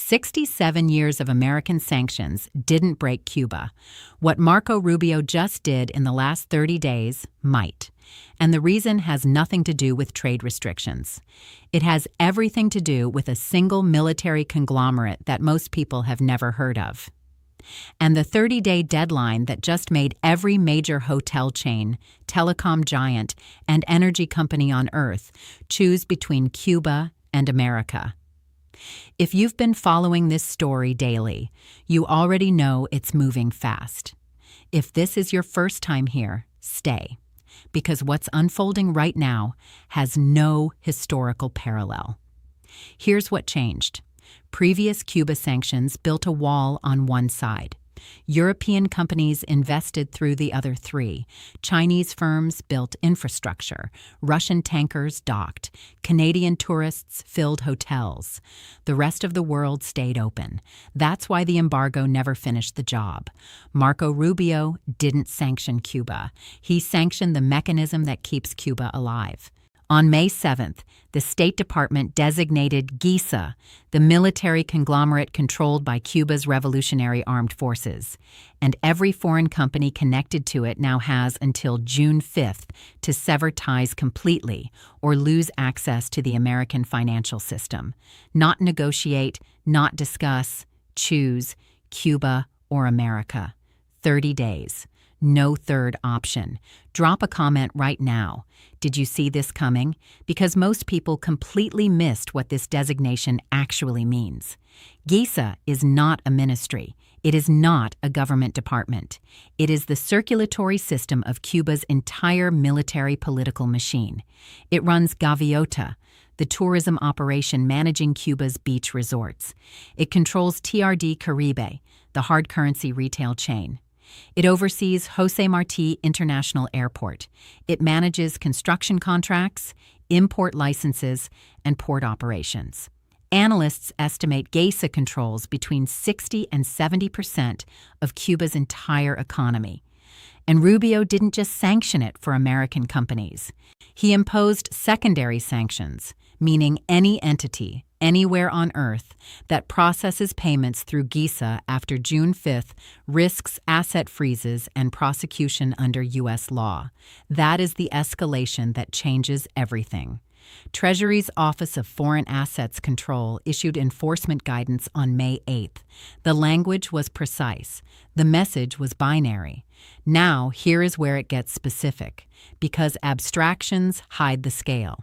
67 years of American sanctions didn't break Cuba. What Marco Rubio just did in the last 30 days might. And the reason has nothing to do with trade restrictions. It has everything to do with a single military conglomerate that most people have never heard of. And the 30-day deadline that just made every major hotel chain, telecom giant, and energy company on Earth choose between Cuba and America. If you've been following this story daily, you already know it's moving fast. If this is your first time here, stay, because what's unfolding right now has no historical parallel. Here's what changed. Previous Cuba sanctions built a wall on one side. European companies invested through the other three. Chinese firms built infrastructure. Russian tankers docked. Canadian tourists filled hotels. The rest of the world stayed open. That's why the embargo never finished the job. Marco Rubio didn't sanction Cuba. He sanctioned the mechanism that keeps Cuba alive. On May 7th, the State Department designated GAESA, the military conglomerate controlled by Cuba's Revolutionary Armed Forces, and every foreign company connected to it now has until June 5th to sever ties completely or lose access to the American financial system. Not negotiate, not discuss, choose Cuba or America. 30 days. No third option. Drop a comment right now. Did you see this coming? Because most people completely missed what this designation actually means. GAESA is not a ministry. It is not a government department. It is the circulatory system of Cuba's entire military political machine. It runs Gaviota, the tourism operation managing Cuba's beach resorts. It controls TRD Caribe, the hard currency retail chain. It oversees Jose Marti International Airport. It manages construction contracts, import licenses, and port operations. Analysts estimate GAESA controls between 60% and 70% of Cuba's entire economy. And Rubio didn't just sanction it for American companies. He imposed secondary sanctions, meaning any entity, anywhere on Earth, that processes payments through GAESA after June 5th risks asset freezes and prosecution under U.S. law. That is the escalation that changes everything. Treasury's Office of Foreign Assets Control issued enforcement guidance on May 8th. The language was precise. The message was binary. Now, here is where it gets specific, because abstractions hide the scale.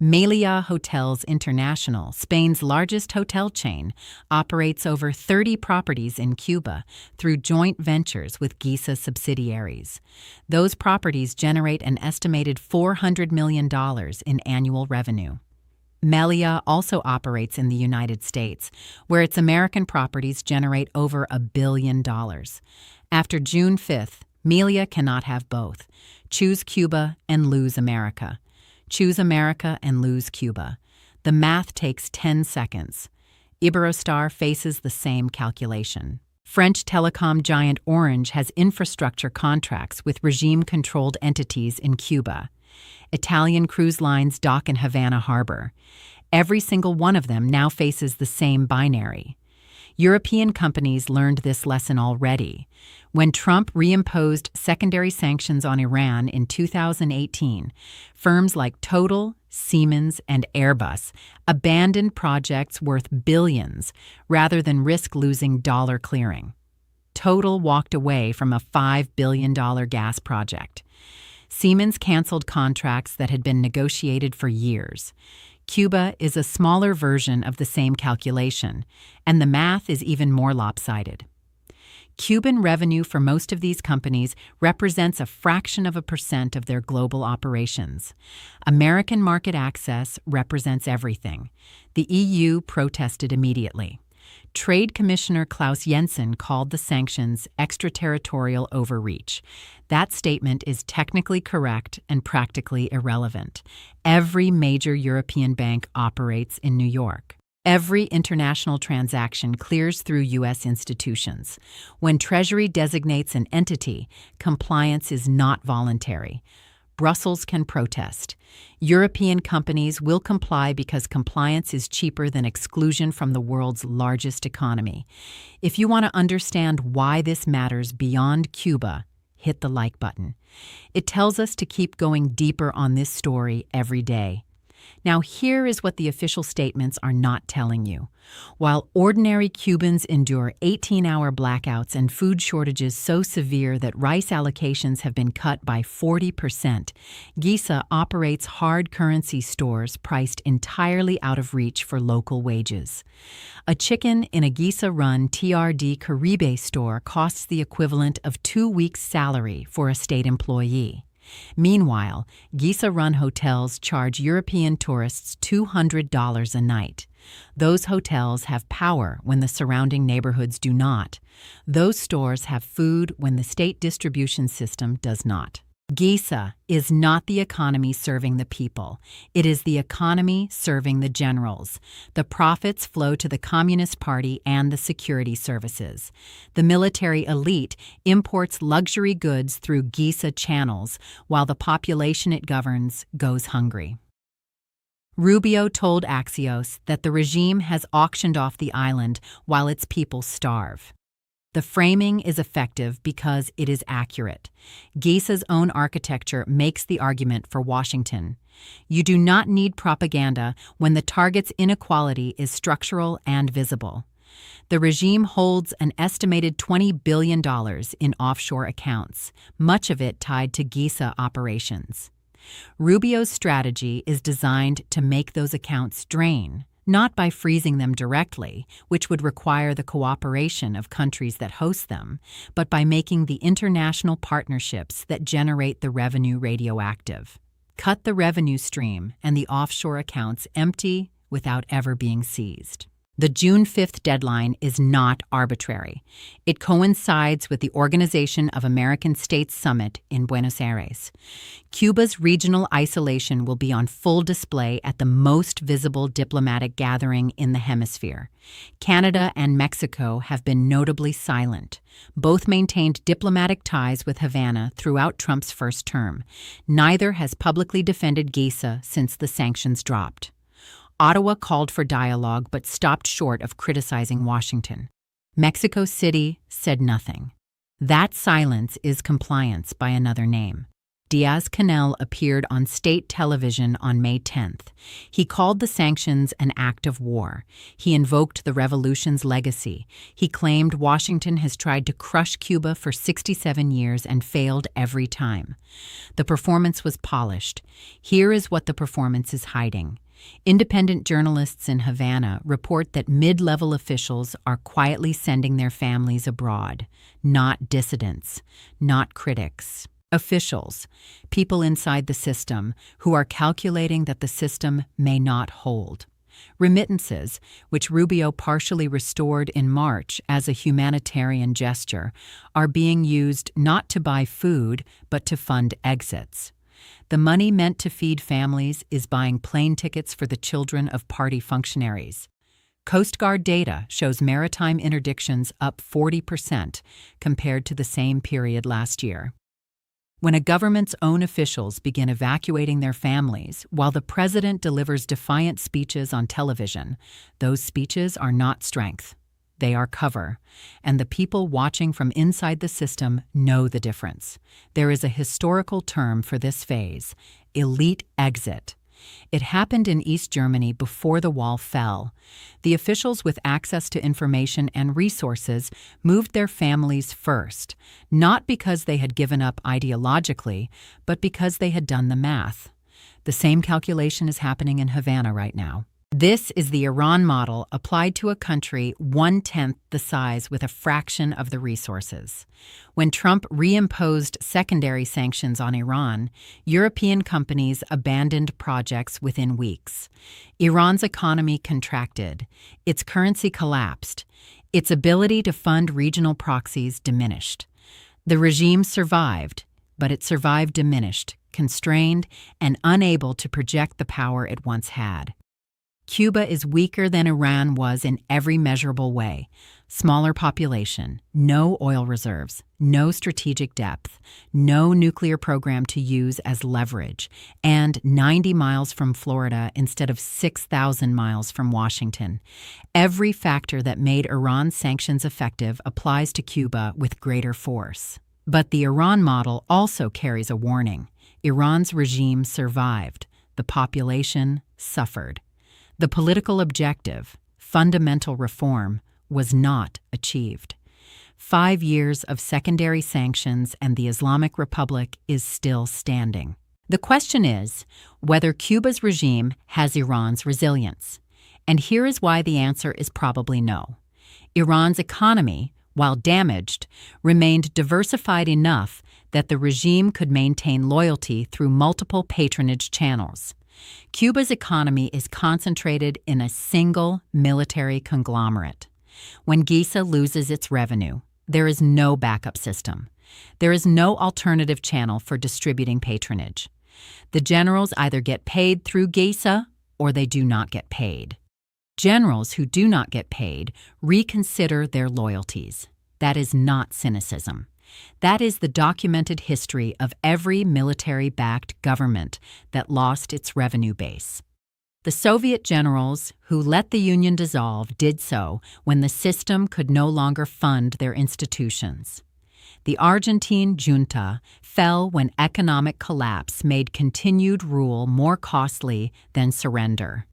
Meliá Hotels International, Spain's largest hotel chain, operates over 30 properties in Cuba through joint ventures with GAESA subsidiaries. Those properties generate an estimated $400 million in annual revenue. Meliá also operates in the United States, where its American properties generate over $1 billion. After June 5th, Meliá cannot have both. Choose Cuba and lose America. Choose America and lose Cuba. The math takes 10 seconds. Iberostar faces the same calculation. French telecom giant Orange has infrastructure contracts with regime-controlled entities in Cuba. Italian cruise lines dock in Havana Harbor. Every single one of them now faces the same binary. European companies learned this lesson already. When Trump reimposed secondary sanctions on Iran in 2018, firms like Total, Siemens, and Airbus abandoned projects worth billions rather than risk losing dollar clearing. Total walked away from a $5 billion gas project. Siemens canceled contracts that had been negotiated for years. Cuba is a smaller version of the same calculation, and the math is even more lopsided. Cuban revenue for most of these companies represents a fraction of a percent of their global operations. American market access represents everything. The EU protested immediately. Trade Commissioner Klaus Jensen called the sanctions extraterritorial overreach. That statement is technically correct and practically irrelevant. Every major European bank operates in New York. Every international transaction clears through U.S. institutions. When Treasury designates an entity, compliance is not voluntary. Brussels can protest. European companies will comply because compliance is cheaper than exclusion from the world's largest economy. If you want to understand why this matters beyond Cuba, hit the like button. It tells us to keep going deeper on this story every day. Now, here is what the official statements are not telling you. While ordinary Cubans endure 18-hour blackouts and food shortages so severe that rice allocations have been cut by 40%, GAESA operates hard currency stores priced entirely out of reach for local wages. A chicken in a GAESA-run TRD Caribe store costs the equivalent of 2 weeks' salary for a state employee. Meanwhile, GAESA-run hotels charge European tourists $200 a night. Those hotels have power when the surrounding neighborhoods do not. Those stores have food when the state distribution system does not. GAESA is not the economy serving the people. It is the economy serving the generals. The profits flow to the Communist Party and the security services. The military elite imports luxury goods through GAESA channels, while the population it governs goes hungry. Rubio told Axios that the regime has auctioned off the island while its people starve. The framing is effective because it is accurate. GAESA's own architecture makes the argument for Washington. You do not need propaganda when the target's inequality is structural and visible. The regime holds an estimated $20 billion in offshore accounts, much of it tied to GAESA operations. Rubio's strategy is designed to make those accounts drain, not by freezing them directly, which would require the cooperation of countries that host them, but by making the international partnerships that generate the revenue radioactive. Cut the revenue stream and the offshore accounts empty without ever being seized. The June 5th deadline is not arbitrary. It coincides with the Organization of American States Summit in Buenos Aires. Cuba's regional isolation will be on full display at the most visible diplomatic gathering in the hemisphere. Canada and Mexico have been notably silent. Both maintained diplomatic ties with Havana throughout Trump's first term. Neither has publicly defended GAESA since the sanctions dropped. Ottawa called for dialogue but stopped short of criticizing Washington. Mexico City said nothing. That silence is compliance by another name. Diaz-Canel appeared on state television on May 10th. He called the sanctions an act of war. He invoked the revolution's legacy. He claimed Washington has tried to crush Cuba for 67 years and failed every time. The performance was polished. Here is what the performance is hiding. Independent journalists in Havana report that mid-level officials are quietly sending their families abroad, not dissidents, not critics. Officials, people inside the system who are calculating that the system may not hold. Remittances, which Rubio partially restored in March as a humanitarian gesture, are being used not to buy food but to fund exits. The money meant to feed families is buying plane tickets for the children of party functionaries. Coast Guard data shows maritime interdictions up 40% compared to the same period last year. When a government's own officials begin evacuating their families while the president delivers defiant speeches on television, those speeches are not strength. They are cover, and the people watching from inside the system know the difference. There is a historical term for this phase: elite exit. It happened in East Germany before the wall fell. The officials with access to information and resources moved their families first, not because they had given up ideologically, but because they had done the math. The same calculation is happening in Havana right now. This is the Iran model applied to a country 1/10 the size with a fraction of the resources. When Trump reimposed secondary sanctions on Iran, European companies abandoned projects within weeks. Iran's economy contracted. Its currency collapsed. Its ability to fund regional proxies diminished. The regime survived, but it survived diminished, constrained, and unable to project the power it once had. Cuba is weaker than Iran was in every measurable way. Smaller population, no oil reserves, no strategic depth, no nuclear program to use as leverage, and 90 miles from Florida instead of 6,000 miles from Washington. Every factor that made Iran's sanctions effective applies to Cuba with greater force. But the Iran model also carries a warning. Iran's regime survived. The population suffered. The political objective, fundamental reform, was not achieved. 5 years of secondary sanctions and the Islamic Republic is still standing. The question is whether Cuba's regime has Iran's resilience. And here is why the answer is probably no. Iran's economy, while damaged, remained diversified enough that the regime could maintain loyalty through multiple patronage channels. Cuba's economy is concentrated in a single military conglomerate. When GAESA loses its revenue, there is no backup system. There is no alternative channel for distributing patronage. The generals either get paid through GAESA or they do not get paid. Generals who do not get paid reconsider their loyalties. That is not cynicism. That is the documented history of every military-backed government that lost its revenue base. The Soviet generals who let the Union dissolve did so when the system could no longer fund their institutions. The Argentine junta fell when economic collapse made continued rule more costly than surrender.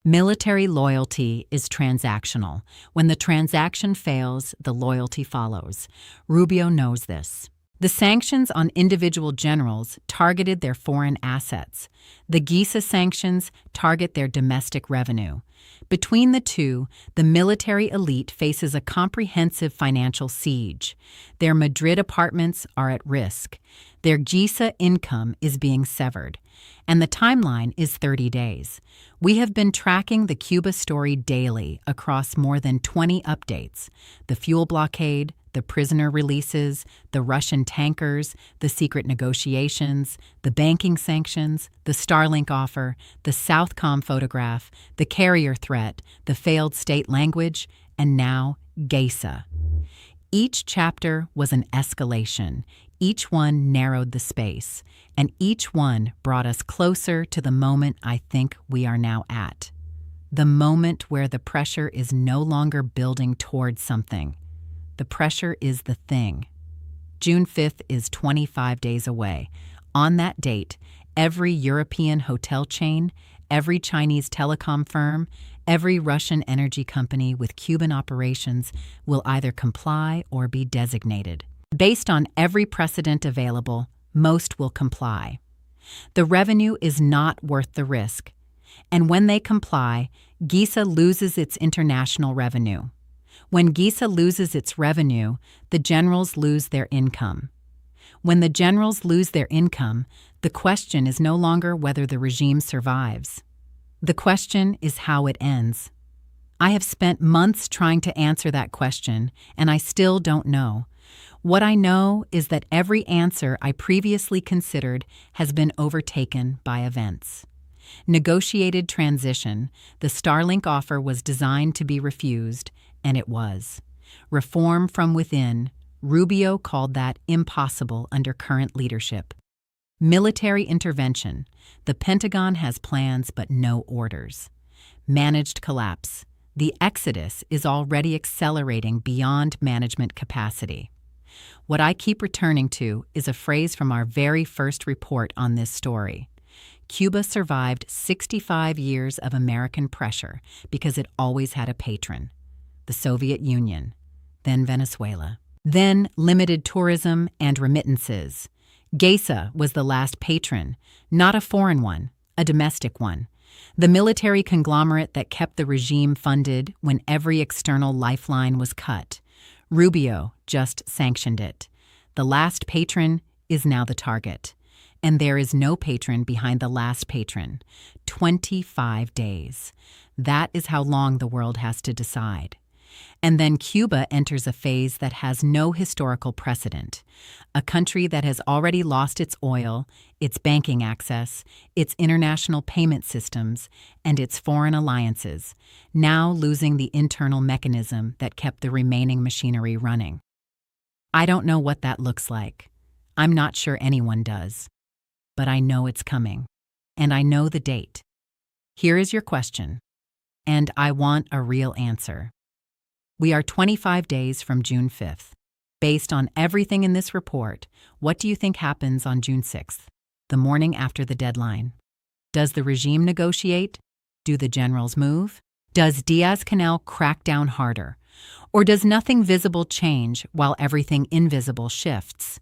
Military loyalty is transactional. When the transaction fails, the loyalty follows. Rubio knows this. The sanctions on individual generals targeted their foreign assets. The GAESA sanctions target their domestic revenue. Between the two, the military elite faces a comprehensive financial siege. Their Madrid apartments are at risk. Their GAESA income is being severed. And the timeline is 30 days. We have been tracking the Cuba story daily across more than 20 updates. The fuel blockade, the prisoner releases, the Russian tankers, the secret negotiations, the banking sanctions, the Starlink offer, the Southcom photograph, the carrier threat, the failed state language, and now GAESA. Each chapter was an escalation. Each one narrowed the space, and each one brought us closer to the moment I think we are now at. The moment where the pressure is no longer building towards something. The pressure is the thing. June 5th is 25 days away. On that date, every European hotel chain, every Chinese telecom firm, every Russian energy company with Cuban operations will either comply or be designated. Based on every precedent available, most will comply. The revenue is not worth the risk. And when they comply, GAESA loses its international revenue. When GAESA loses its revenue, the generals lose their income. When the generals lose their income, the question is no longer whether the regime survives. The question is how it ends. I have spent months trying to answer that question, and I still don't know. What I know is that every answer I previously considered has been overtaken by events. Negotiated transition, the Starlink offer was designed to be refused, and it was. Reform from within, Rubio called that impossible under current leadership. Military intervention, the Pentagon has plans but no orders. Managed collapse, the exodus is already accelerating beyond management capacity. What I keep returning to is a phrase from our very first report on this story. Cuba survived 65 years of American pressure because it always had a patron. The Soviet Union, then Venezuela, then limited tourism and remittances. GAESA was the last patron, not a foreign one, a domestic one. The military conglomerate that kept the regime funded when every external lifeline was cut. Rubio just sanctioned it. The last patron is now the target. And there is no patron behind the last patron. 25 days. That is how long the world has to decide. And then Cuba enters a phase that has no historical precedent. A country that has already lost its oil, its banking access, its international payment systems, and its foreign alliances, now losing the internal mechanism that kept the remaining machinery running. I don't know what that looks like. I'm not sure anyone does. But I know it's coming. And I know the date. Here is your question. And I want a real answer. We are 25 days from June 5th. Based on everything in this report, what do you think happens on June 6th, the morning after the deadline? Does the regime negotiate? Do the generals move? Does Diaz-Canel crack down harder? Or does nothing visible change while everything invisible shifts?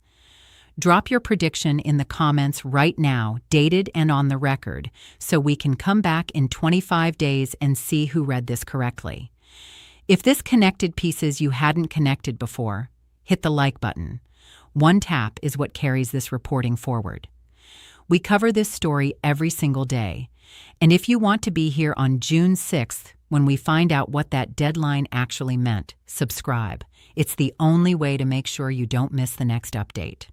Drop your prediction in the comments right now, dated and on the record, so we can come back in 25 days and see who read this correctly. If this connected pieces you hadn't connected before, hit the like button. One tap is what carries this reporting forward. We cover this story every single day, and if you want to be here on June 6th, when we find out what that deadline actually meant, subscribe. It's the only way to make sure you don't miss the next update.